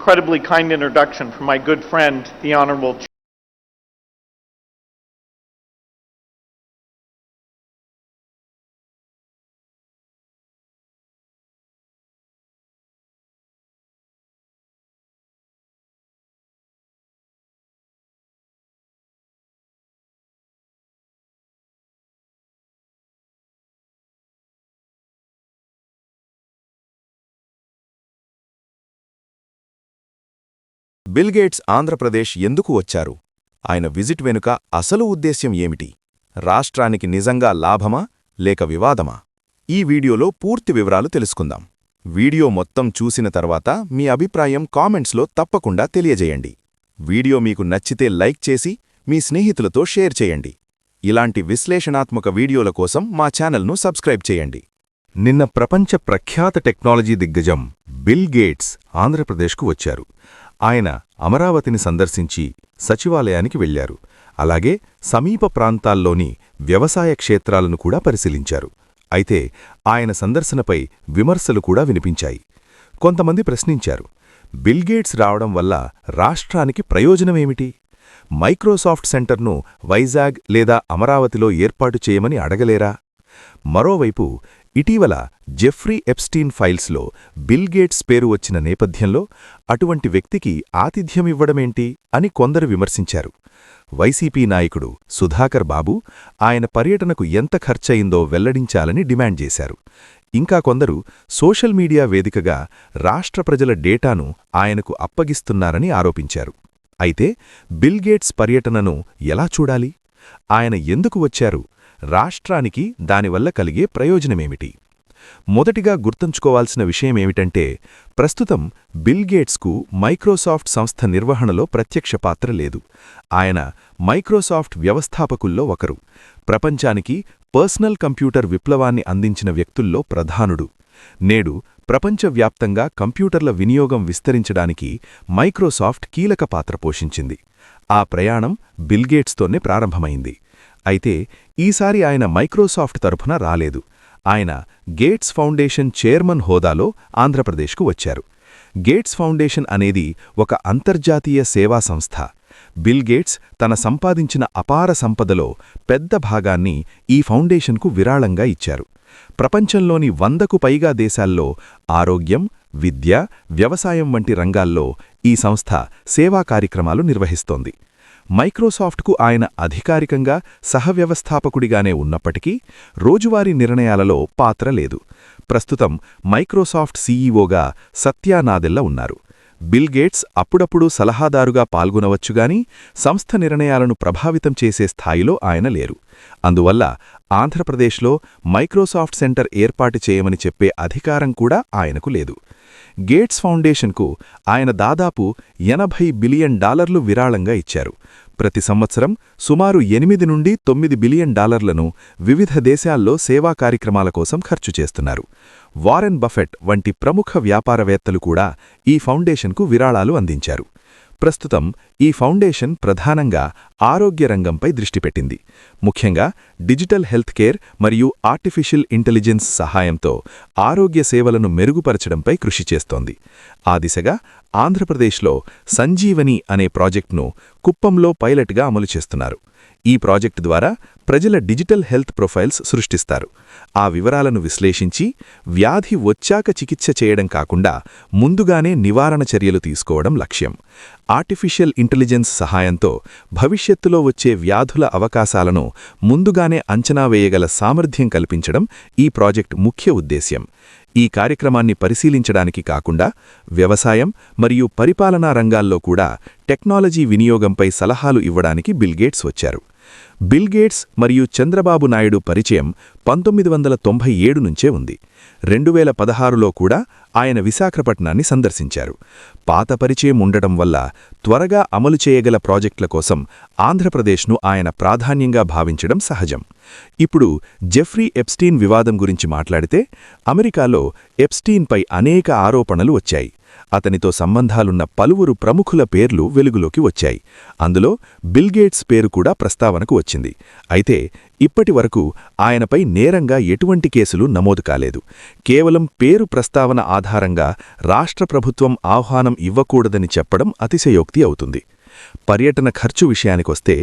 incredibly kind introduction from my good friend, the Honorable bill gates Andhra Pradesh ఎందుకు వచ్చారు? ఆయన visit వెనుక అసలు ఉద్దేశ్యం ఏమిటి? రాష్ట్రానికి నిజంగా లాభమా లేక వివాదమా? ఈ వీడియోలో పూర్తి వివరాలు తెలుసుకుందాం. వీడియో మొత్తం చూసిన తర్వాత మీ అభిప్రాయం కామెంట్స్లో తప్పకుండా తెలియజేయండి. వీడియో మీకు నచ్చితే లైక్ చేసి మీ స్నేహితులతో షేర్ చేయండి. ఇలాంటి విశ్లేషణాత్మక వీడియోల కోసం మా ఛానల్ను సబ్స్క్రైబ్ చేయండి. నిన్న ప్రపంచ ప్రఖ్యాత టెక్నాలజీ దిగ్గజం బిల్ గేట్స్ ఆంధ్రప్రదేశ్కు వచ్చారు. ఆయన అమరావతిని సందర్శించి సచివాలయానికి వెళ్లారు. అలాగే సమీప ప్రాంతాల్లోని వ్యవసాయ క్షేత్రాలను కూడా పరిశీలించారు. అయితే ఆయన సందర్శనపై విమర్శలు కూడా వినిపించాయి. కొంతమంది ప్రశ్నించారు, బిల్ గేట్స్ రావడం వల్ల రాష్ట్రానికి ప్రయోజనమేమిటి? మైక్రోసాఫ్ట్ సెంటర్ను వైజాగ్ లేదా అమరావతిలో ఏర్పాటు చేయమని అడగలేరా? మరోవైపు ఇటీవల జెఫ్రీ ఎప్స్టీన్ ఫైల్స్లో బిల్ గేట్స్ పేరు వచ్చిన నేపథ్యంలో అటువంటి వ్యక్తికి ఆతిథ్యమివ్వడమేంటి అని కొందరు విమర్శించారు. వైసీపీ నాయకుడు సుధాకర్ బాబు ఆయన పర్యటనకు ఎంత ఖర్చయిందో వెల్లడించాలని డిమాండ్ చేశారు. ఇంకా కొందరు సోషల్ మీడియా వేదికగా రాష్ట్ర ప్రజల డేటాను ఆయనకు అప్పగిస్తున్నారని ఆరోపించారు. అయితే బిల్ గేట్స్ పర్యటనను ఎలా చూడాలి? ఆయన ఎందుకు వచ్చారు? రాష్ట్రానికి దానివల్ల కలిగే ప్రయోజనమేమిటి? మొదటిగా గుర్తుంచుకోవాల్సిన విషయమేమిటంటే, ప్రస్తుతం బిల్ గేట్స్కు మైక్రోసాఫ్ట్ సంస్థ నిర్వహణలో ప్రత్యక్ష పాత్ర లేదు. ఆయన మైక్రోసాఫ్ట్ వ్యవస్థాపకుల్లో ఒకరు. ప్రపంచానికి పర్సనల్ కంప్యూటర్ విప్లవాన్ని అందించిన వ్యక్తుల్లో ప్రధానుడు. నేడు ప్రపంచవ్యాప్తంగా కంప్యూటర్ల వినియోగం విస్తరించడానికి మైక్రోసాఫ్ట్ కీలక పాత్ర పోషించింది. ఆ ప్రయాణం బిల్ గేట్స్తోనే ప్రారంభమైంది. అయితే ఈసారి ఆయన మైక్రోసాఫ్ట్ తరఫున రాలేదు. ఆయన గేట్స్ ఫౌండేషన్ చైర్మన్ హోదాలో ఆంధ్రప్రదేశ్కు వచ్చారు. గేట్స్ ఫౌండేషన్ అనేది ఒక అంతర్జాతీయ సేవా సంస్థ. బిల్ గేట్స్ తన సంపాదించిన అపార సంపదలో పెద్ద భాగాన్ని ఈ ఫౌండేషన్కు విరాళంగా ఇచ్చారు. ప్రపంచంలోని 100కు పైగా దేశాల్లో ఆరోగ్యం, విద్య, వ్యవసాయం వంటి రంగాల్లో ఈ సంస్థ సేవా కార్యక్రమాలు నిర్వహిస్తోంది. మైక్రోసాఫ్ట్కు ఆయన అధికారికంగా సహవ్యవస్థాపకుడిగానే ఉన్నప్పటికీ రోజువారీ నిర్ణయాలలో పాత్ర లేదు. ప్రస్తుతం మైక్రోసాఫ్ట్ సీఈఓగా సత్యా నాదెల్ల ఉన్నారు. బిల్ గేట్స్ అప్పుడప్పుడు సలహాదారుగా పాల్గొనవచ్చుగాని సంస్థ నిర్ణయాలను ప్రభావితం చేసే స్థాయిలో ఆయన లేరు. అందువల్ల ఆంధ్రప్రదేశ్లో మైక్రోసాఫ్ట్ సెంటర్ ఏర్పాటు చేయమని చెప్పే అధికారం కూడా ఆయనకు లేదు. గేట్స్ ఫౌండేషన్కు ఆయన దాదాపు $80 బిలియన్ విరాళంగా ఇచ్చారు. ప్రతి సంవత్సరం సుమారు 8 నుండి 9 బిలియన్ డాలర్లను వివిధ దేశాల్లో సేవా కార్యక్రమాల కోసం ఖర్చు చేస్తున్నారు. వారెన్ బఫెట్ వంటి ప్రముఖ వ్యాపారవేత్తలు కూడా ఈ ఫౌండేషన్కు విరాళాలు అందించారు. ప్రస్తుతం ఈ ఫౌండేషన్ ప్రధానంగా ఆరోగ్య రంగంపై దృష్టి పెట్టింది. ముఖ్యంగా డిజిటల్ హెల్త్ కేర్ మరియు ఆర్టిఫిషియల్ ఇంటెలిజెన్స్ సహాయంతో ఆరోగ్య సేవలను మెరుగుపరచడంపై కృషి చేస్తోంది. ఆ దిశగా ఆంధ్రప్రదేశ్లో సంజీవని అనే ప్రాజెక్టును కుప్పంలో పైలట్గా అమలు చేస్తున్నారు. ఈ ప్రాజెక్టు ద్వారా ప్రజల డిజిటల్ హెల్త్ ప్రొఫైల్స్ సృష్టిస్తారు. ఆ వివరాలను విశ్లేషించి వ్యాధి వచ్చాక చికిత్స చేయడం కాకుండా ముందుగానే నివారణ చర్యలు తీసుకోవడం లక్ష్యం. ఆర్టిఫిషియల్ ఇంటెలిజెన్స్ సహాయంతో భవిష్యత్తులో వచ్చే వ్యాధుల అవకాశాలను ముందుగానే అంచనా వేయగల సామర్థ్యం కల్పించడం ఈ ప్రాజెక్ట్ ముఖ్య ఉద్దేశ్యం. ఈ కార్యక్రమాన్ని పరిశీలించడానికి కాకుండా వ్యవసాయం మరియు పరిపాలనా రంగాల్లో కూడా టెక్నాలజీ వినియోగంపై సలహాలు ఇవ్వడానికి బిల్ గేట్స్ వచ్చారు. బిల్ గేట్స్ మరియు చంద్రబాబు నాయుడు పరిచయం 1997 నుంచే ఉంది. 2016లో కూడా ఆయన విశాఖపట్నాన్ని సందర్శించారు. పాత పరిచయం ఉండటం వల్ల త్వరగా అమలు చేయగల ప్రాజెక్టుల కోసం ఆంధ్రప్రదేశ్ను ఆయన ప్రాధాన్యంగా భావించడం సహజం. ఇప్పుడు జెఫ్రీ ఎప్స్టీన్ వివాదం గురించి మాట్లాడితే, అమెరికాలో ఎప్స్టీన్పై అనేక ఆరోపణలు వచ్చాయి. అతనితో సంబంధాలున్న పలువురు ప్రముఖుల పేర్లు వెలుగులోకి వచ్చాయి. అందులో బిల్ గేట్స్ పేరు కూడా ప్రస్తావనకు వచ్చింది. అయితే ఇప్పటివరకు ఆయనపై నేరంగా ఎటువంటి కేసులు నమోదు కాలేదు. కేవలం పేరు ప్రస్తావన ఆధారంగా రాష్ట్ర ప్రభుత్వం ఆహ్వానం ఇవ్వకూడదని చెప్పడం అతిశయోక్తి అవుతుంది. పర్యటన ఖర్చు విషయానికొస్తే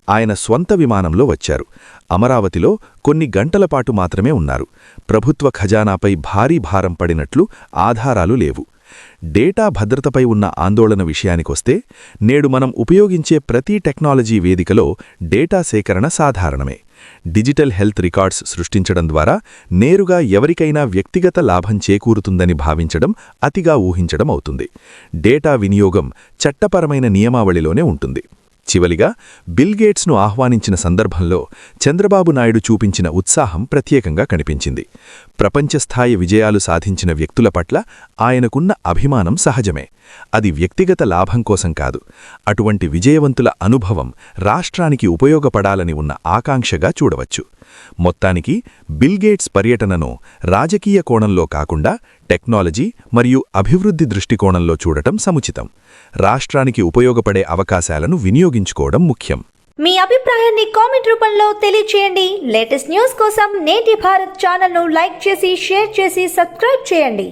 ఆయన స్వంత విమానంలో వచ్చారు. అమరావతిలో కొన్ని గంటలపాటు మాత్రమే ఉన్నారు. ప్రభుత్వ ఖజానాపై భారీ భారం పడినట్లు ఆధారాలు లేవు. డేటా భద్రతపై ఉన్న ఆందోళన విషయానికొస్తే నేడు మనం ఉపయోగించే ప్రతి టెక్నాలజీ వేదికలో డేటా సేకరణ సాధారణమే. డిజిటల్ హెల్త్ రికార్డ్స్ సృష్టించడం ద్వారా నేరుగా ఎవరికైనా వ్యక్తిగత లాభం చేకూరుతుందని భావించడం అతిగా ఊహించడం అవుతుంది. డేటా వినియోగం చట్టపరమైన నియమావళిలోనే ఉంటుంది. చివలిగా బిల్ గేట్స్ను ఆహ్వానించిన సందర్భంలో చంద్రబాబు నాయుడు చూపించిన ఉత్సాహం ప్రత్యేకంగా కనిపించింది. ప్రపంచస్థాయి విజయాలు సాధించిన వ్యక్తుల పట్ల ఆయనకున్న అభిమానం సహజమే. అది వ్యక్తిగత లాభం కోసం కాదు. అటువంటి విజయవంతుల అనుభవం రాష్ట్రానికి ఉపయోగపడాలని ఉన్న ఆకాంక్షగా చూడవచ్చు. మొత్తానికి బిల్ గేట్స్ పర్యటనను రాజకీయ కోణంలో కాకుండా టెక్నాలజీ మరియు అభివృద్ధి దృష్టికోణంలో చూడటం సముచితం. రాష్ట్రానికి ఉపయోగపడే అవకాశాలను వినియోగించుకోవడం ముఖ్యం. మీ అభిప్రాయాన్ని కామెంట్ రూపంలో తెలియచేయండి. లేటెస్ట్ న్యూస్ కోసం నేటి భారత్ ఛానల్ను లైక్ చేసి, షేర్ చేసి, సబ్స్క్రైబ్ చేయండి.